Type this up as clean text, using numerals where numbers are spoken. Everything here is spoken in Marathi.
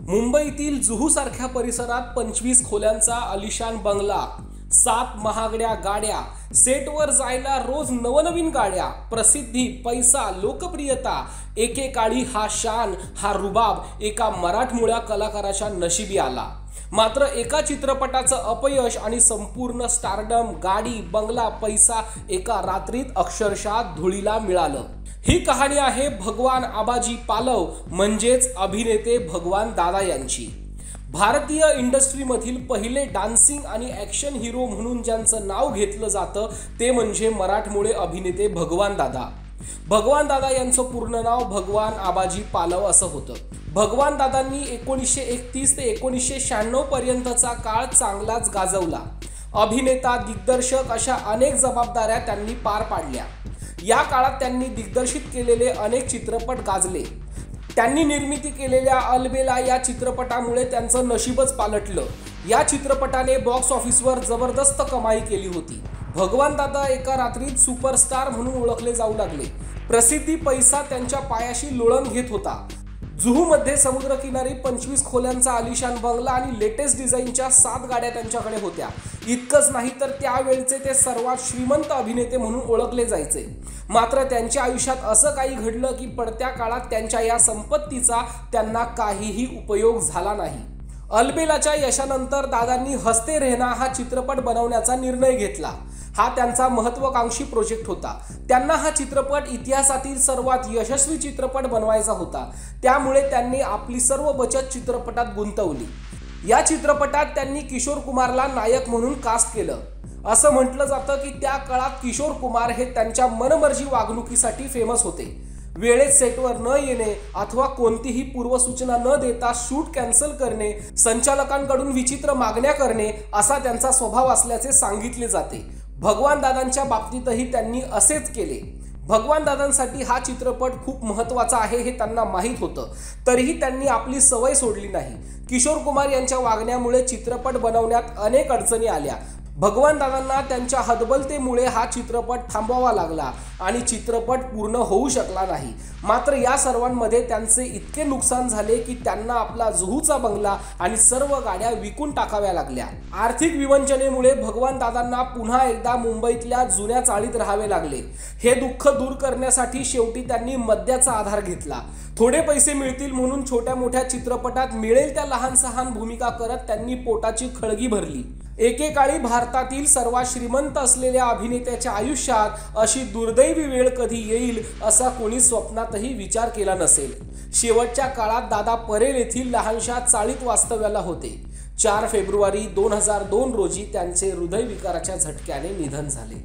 मुंबईतील जुहू सारख्या परिसरात 25 खोल्यांचा आलिशान बंगला, 7 महागड्या गाड्या, सेटवर जायला रोज नवनवीन गाड्या, प्रसिद्धी, पैसा, लोकप्रियता, एकेकाळी हा शान, हा रुबाब एका मराठमोळ्या कलाकाराच्या नशिबी आला। मात्र एका चित्रपटाचं अपयश आणि संपूर्ण स्टारडम, गाडी, बंगला, पैसा एका रात्रीत अक्षरशः धुळीला मिळालं। ही कहाणी आहे भगवान आबाजी पालव म्हणजेच अभिनेते भगवान दादा यांची। भारतीय इंडस्ट्रीमधील पहिले डान्सिंग आणि ॲक्शन हिरो म्हणून ज्यांचं नाव घेतलं जातं ते म्हणजे मराठमोळे अभिनेते भगवान दादा। भगवान दादा यांचं पूर्ण नाव भगवान आबाजी पालव असं होतं। भगवान दादांनी 1931 ते 1996 पर्यंतचा काळ चांगलाच गाजवला। अभिनेता, दिग्दर्शक अशा अनेक जबाबदाऱ्या त्यांनी पार पाडल्या। या काळात त्यांनी दिग्दर्शित केलेले अनेक चित्रपट गाजले। त्यांनी निर्मिती केलेल्या अलबेला या चित्रपटामुळे त्यांचं नशीबच पालटलं। या चित्रपटाने बॉक्स ऑफिसवर जबरदस्त कमाई केली होती। भगवान दादा एका रात्रीत सुपरस्टार म्हणून ओळखले जाऊ लागले। प्रसिद्धी, पैसा त्यांच्या पायाशी लोळण घेत होता। जुहूमध्ये समुद्रकिनारी 25 खोल्यांचा आलिशान बंगला आणि लेटेस्ट डिझाईनच्या 7 गाड्या त्यांच्याकडे होत्या। इतकंच नाही तर त्यावेळचे ते सर्वात श्रीमंत अभिनेते म्हणून ओळखले जायचे। मात्र त्यांच्या आयुष्यात असं काही घडलं की पडत्या काळात त्यांच्या या संपत्तीचा त्यांना काहीही उपयोग झाला नाही। अलबेलाच्या यशानंतर दादांनी हसते रहना हा चित्रपट बनवण्याचा निर्णय घेतला। हा त्यांचा महत्त्वाकांक्षी प्रोजेक्ट होता। त्यांना हा चित्रपट इतिहासातील सर्वात यशस्वी चित्रपट बनवायचा होता। त्यामुळे त्यांनी आपली सर्व बचत चित्रपटात गुंतवली। या चित्रपटात त्यांनी किशोर कुमारला नायक म्हणून कास्ट केलं। असं म्हटलं जातं की त्या काळात किशोर कुमार हे त्यांच्या मनमर्जी वागणुकीसाठी फेमस होते। वेळेत सेटवर न येणे अथवा कोणतीही पूर्वसूचना न देता शूट कॅन्सल करणे, संचालकांकडून विचित्र मागण्या करणे असा त्यांचा स्वभाव असल्याचे सांगितले जाते। भगवान दादांच्या बाबतीतही त्यांनी असेच केले। भगवान दादांसाठी हा चित्रपट खूप महत्त्वाचा आहे हे त्यांना माहीत होतं, तरीही त्यांनी आपली सवय सोडली नाही। किशोर कुमार यांच्या वागण्यामुळे चित्रपट बनवण्यात अनेक अडचणी आल्या। भगवान दादांना त्यांच्या हतबलतेमुळे हा चित्रपट थांबवावा लागला आणि चित्रपट पूर्ण होऊ शकला नाही। मात्र या सर्वांमध्ये त्यांचे इतके नुकसान झाले की त्यांना आपला जुहूचा बंगला आणि सर्व गाड्या विकून टाकाव्या लागल्या। आर्थिक विवंचनेमुळे भगवान दादांना पुन्हा एकदा मुंबईतल्या जुन्या चाळीत राहावे लागले। हे दुःख दूर करण्यासाठी शेवटी त्यांनी मद्याचा आधार घेतला। थोडे पैसे मिळतील म्हणून छोट्या मोठ्या चित्रपटात मिळेल त्या लहान सहान भूमिका करत त्यांनी पोटाची खळगी भरली। एकेकाळी भारतातील सर्वात श्रीमंत असलेल्या अभिनेत्याच्या आयुष्यात अशी दुर्दैवी वेळ कधी येईल असा कोणी स्वप्नातही विचार केला नसेल। शेवटच्या काळात दादा परेल येथील लहानशा चाळीत वास्तव्याला होते। 4 फेब्रुवारी 2002 रोजी त्यांचे हृदयविकाराच्या झटक्याने निधन झाले।